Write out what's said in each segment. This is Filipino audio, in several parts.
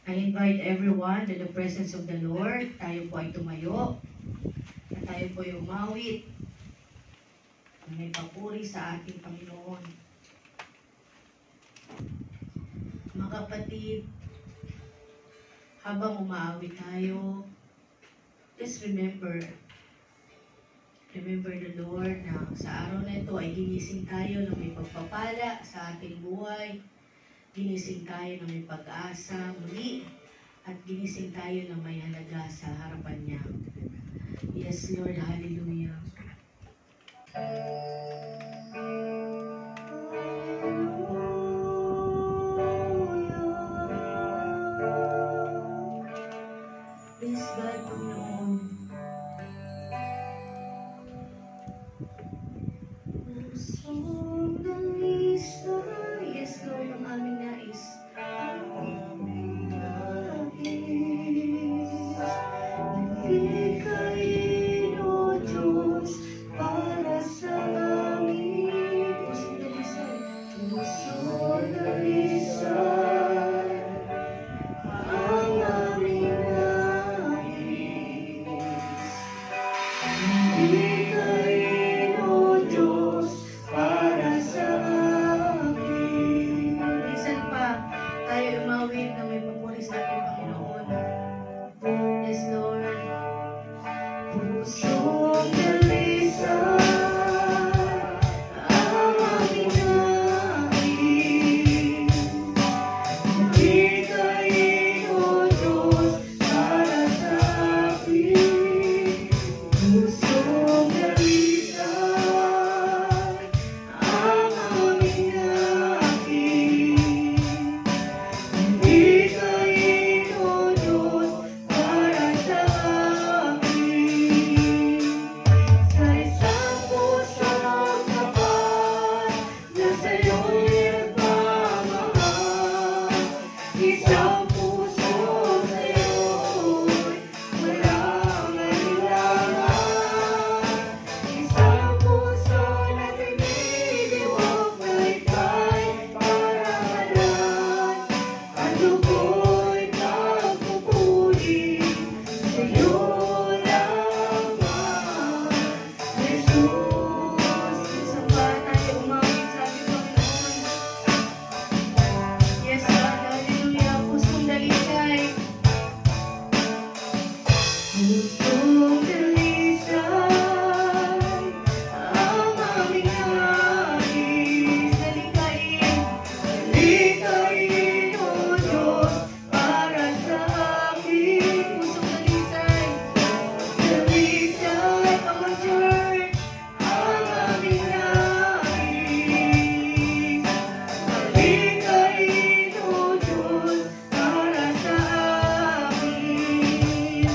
I invite everyone to the presence of the Lord. Tayo po ay tumayo. At tayo po ay umawit. May papuri sa ating Panginoon. Mga kapatid, habang umaawit tayo, just remember the Lord na sa araw na ito ay ginising tayo na may pagpapala sa ating buhay. Ginising tayo na may pag-asa muli. At ginising tayo na may halaga sa harapan niya. Yes, Lord. Hallelujah. Praise God, Panginoon. Pusong dalisa. Yes, Lord, ang aming nais. Bigkain, O Diyos, para sa amin. Pusong dalisa. Pusong dalisa. Ang aming nais. Bigkain, O Diyos, para sa amin. Minsan pa, tayo umawit na may papuri sa ating Panginoon. Yes, Lord. Pusong dalisa, ang aming nais. Bigkain, O Diyos, para sa amin. Pusong dalisa, ang aming nais. Bigkain, O Diyos, para sa amin. Sa isang pusong tapat na sa'yo'y nagmamahal. Isang puso sa'yo'y walang alinlangan. Isang puso na tinitiwag na ika'y parangalan. Ang dugo'y pagpupuri sa'yo lamang, Jesus. Isang ba tayo umawit sa ating Panginoon? Yes, God, hallelujah. Pusong dalisay. Pusong dalisay, ang aming nais. Dalikain, O Diyos, para sa akin. Pusong dalisay. Dalisay, come on, church, ang aming nais. Dalikain, O Diyos, para sa amin.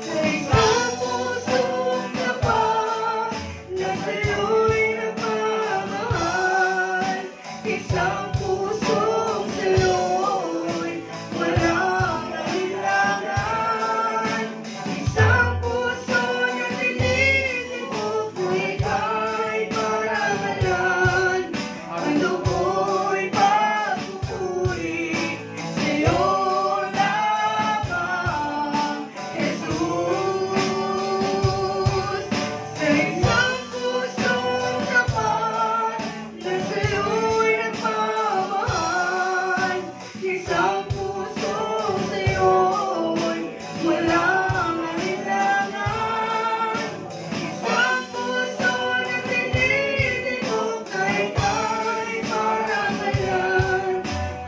Sa isang pusong tapat na sa'yo'y nagmamahal. Isang pusong sa'yo'y walang alinlangan. Isang puso na tinitibok mo ika'y parangalan. Ang dugo'y pagpupuri sa'yo lamang, Jesus. Sa isang pusong tapat na sa'yo'y nagmamahal. Isang puso sa'yo'y walang alinlangan. Isang puso na tinitibok na ika'y parangalan.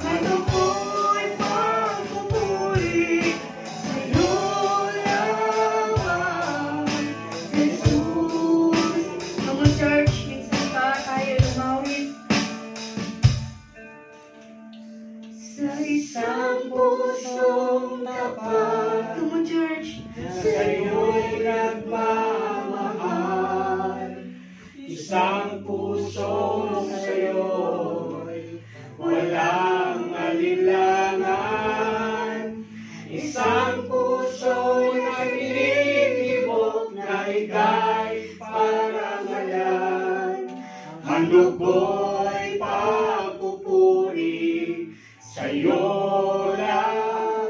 Ang dugo'y pagpupuri sa'yo lamang, Jesus. Come on, church, minsan pa tayo lumawit. Sa isang pusong tapat, come on, church, Sa'yo'y nagmamahal. Isang puso sa'yo'y walang alinlangan. Isang puso na tinitibok na ika'y parangalan. Ang dugo'y pagpupuri sa'yo lang,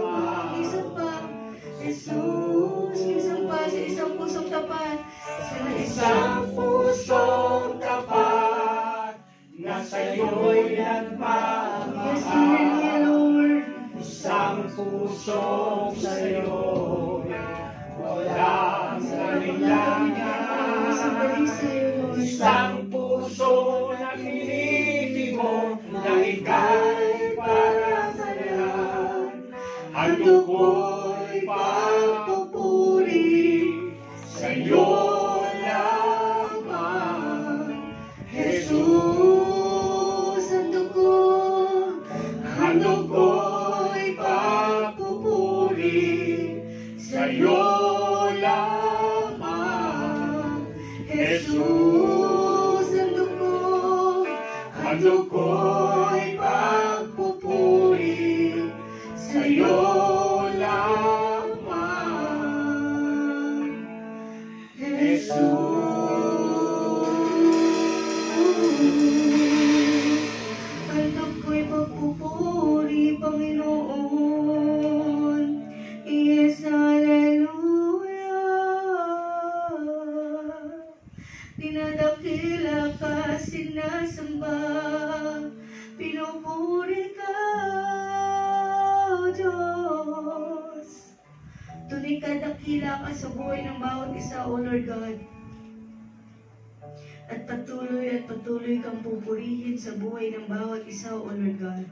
Jesus. Isang pa sa isang pusong tapat. Sa Isang pusong tapat na sa'yo'y Yes, nagmamahal. niya, Lord. Isang pusong sa'yo'y walang salinlangan. Sandali sa'yo, Lord. Isang puso na tinitibok na ika'y para sa lahat. Hando ko'y pagpupuri sa'yo lamang, Jesus, hando ko'y pagpupuri sa'yo lamang, Jesus, hando ko'y pagpupuri sa'yo lamang, Handog ko'y pagpupuri, Panginoon. Yes, hallelujah. Dinadakila ka, sinasamba, pinupuri ka, O Diyos. Tunay ka, dakila ka sa buhay ng bawat isa, O Lord God. At patuloy kang pupurihin sa buhay ng bawat isa, O Lord God.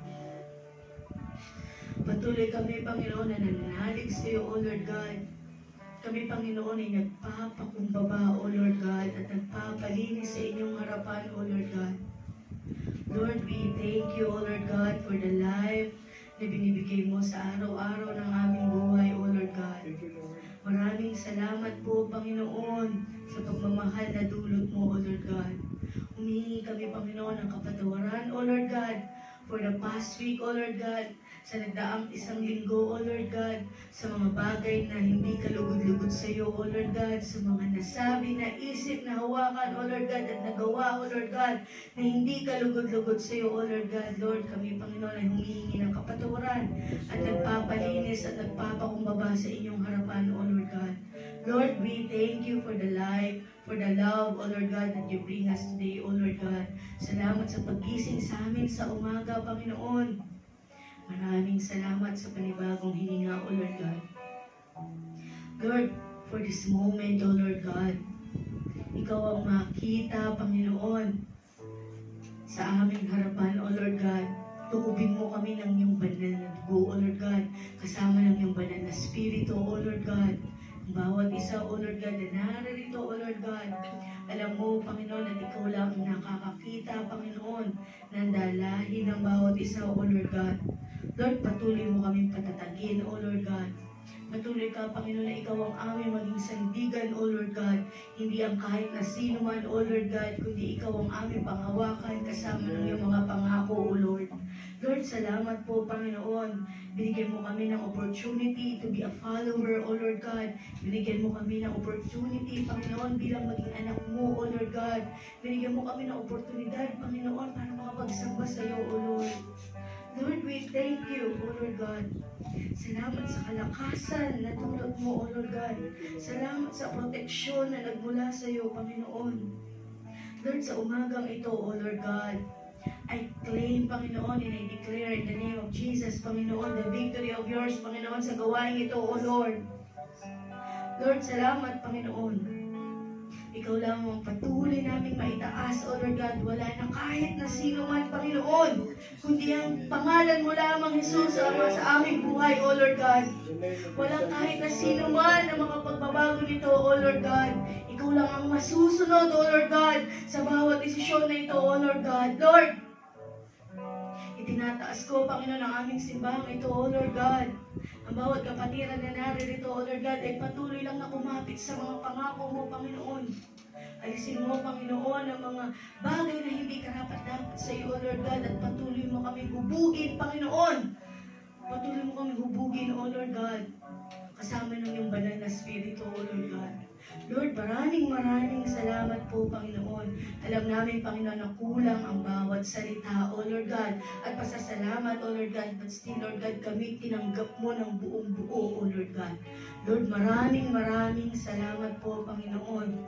Patuloy kami, Panginoon, na nananalig sa iyo, O Lord God. Kami, Panginoon, ay nagpapakumbaba, O Lord God, at nagpapalinis sa inyong harapan, O Lord God. Lord, we thank you, O Lord God, for the life na binibigay mo sa araw-araw ng aming buhay, O Lord God. Maraming salamat po, Panginoon, sa pagmamahal na dulot mo, O Lord God. Humihingi kami, Panginoon, ng kapatawaran, O Lord God, for the past week, O Lord God, sa nagdaang isang linggo, O Lord God, sa mga bagay na hindi kalugod-lugod sa iyo, O Lord God, sa mga nasabi, naisip, na hawakan, O Lord God, at nagawa, O Lord God, na hindi kalugod-lugod sa iyo, O Lord God. Lord, kami, Panginoon, ay humihingi ng kapatawaran at nagpapalinis at nagpapakumbaba sa inyong harapan, O Lord God. Lord, we thank you for the life, for the love, O Lord God, that you bring us today, O Lord God. Salamat sa paggising sa amin sa umaga, Panginoon. Maraming salamat sa panibagong hininga, O Lord God. Lord, for this moment, O Lord God, Ikaw ang makita, Panginoon, sa aming harapan, O Lord God. Tukubin mo kami ng iyong banal na dugo, O Lord God, kasama ng iyong banal na spirito, O Lord God. Ang bawat isa, O Lord God, na narito, O Lord God, alam mo, Panginoon, at ikaw lang ang nakakakita, Panginoon, ng dalahin ng bawat isa, O Lord God. Lord, patuloy mo kaming patatagin, O Lord God. Patuloy ka, Panginoon, na ikaw ang aming maging sandigan, O Lord God. Hindi ang kahit na sino man, O Lord God, kundi ikaw ang aming panghawakan kasama ng iyong mga pangako, O Lord. Lord, salamat po, Panginoon. Binigyan mo kami ng opportunity to be a follower, O Lord God. Binigyan mo kami ng opportunity, Panginoon, bilang maging anak mo, O Lord God. Binigyan mo kami ng oportunidad, Panginoon, para makapagsamba sa iyo, O Lord. Lord, we thank you, O Lord God. Salamat sa kalakasan na tulad mo, O Lord God. Salamat sa proteksyon na nagmula sa iyo, Panginoon. Lord, sa umagang ito, O Lord God, I claim, Panginoon, and I declare in the name of Jesus, Panginoon, the victory of yours, Panginoon, sa gawain ito, O Lord. Lord, salamat, Panginoon. Ikaw lang ang patuloy naming maitaas, O Lord God. Wala na kahit na sino man, Panginoon, kundi ang pangalan mo lamang, Jesus, sa aming buhay, O Lord God. Walang kahit na sino man na makapagbabago nito, O Lord God. Ikaw lang ang masusunod, O Lord God, sa bawat desisyon na ito, O Lord God. Lord, itinataas ko, Panginoon, ang aming simbahang ito, O Lord God. Ang bawat kapatiran na naririto, O Lord God, ay patuloy lang na kumapit sa mga pangako mo, Panginoon. Alisin mo, Panginoon, ang mga bagay na hindi karapat-dapat sa iyo, O Lord God, at patuloy mo kami hubugin, Panginoon. Patuloy mo kami hubugin, O Lord God. Kasama ng iyong banal na Espiritu. Espiritu, O Lord God. Lord, maraming salamat po, Panginoon. Alam namin, Panginoon, na kulang ang bawat salita, O Lord God. At pasasalamat, O Lord God, but still, Lord God, kami tinanggap mo ng buong buo, O Lord God. Lord, maraming salamat po, Panginoon.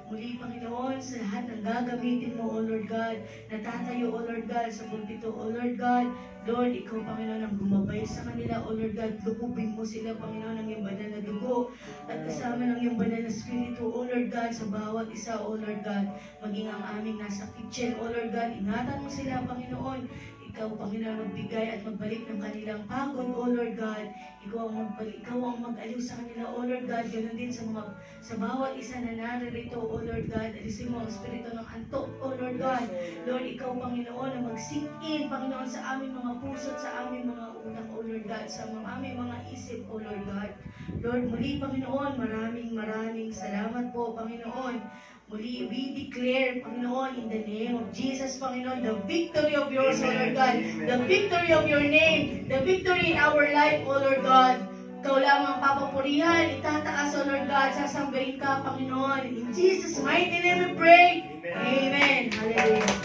Muli, Panginoon, sa lahat ng gagamitin mo, O Lord God, natatayo, O Lord God, sa pulpito, O Lord God. Lord, Ikaw, Panginoon, ang gumabay sa kanila, O Lord God. Lukubin mo sila, Panginoon, ng iyong banal na dugo at kasama ng iyong banal na Espiritu, O Lord God, sa bawat isa, O Lord God. Maging ang aming nasa kitchen, O Lord God. Ingatan mo sila, Panginoon. Ikaw, Panginoon, magbigay at magbalik ng kanilang pagod, O Lord God. Ikaw ang mag-aliw sa kanila, O Lord God. Ganun din sa bawat isa na naririto, O Lord God. Alisin mo ang espiritu ng antok, O Lord God. Lord, Ikaw, Panginoon, na mag-sink in, Panginoon, sa aming mga puso at sa aming mga utak, O Lord God. Sa aming mga isip, O Lord God. Lord, muli, Panginoon, maraming salamat po, Panginoon. Muli, we declare, Panginoon, in the name of Jesus, Panginoon, the victory of yours, O Lord God. The victory of your name. The victory in our life, O Lord God. Ikaw lamang papapurihan, itataas, O Lord God. Sasambahin ka, Panginoon. In Jesus' mighty name we pray. Amen. Hallelujah.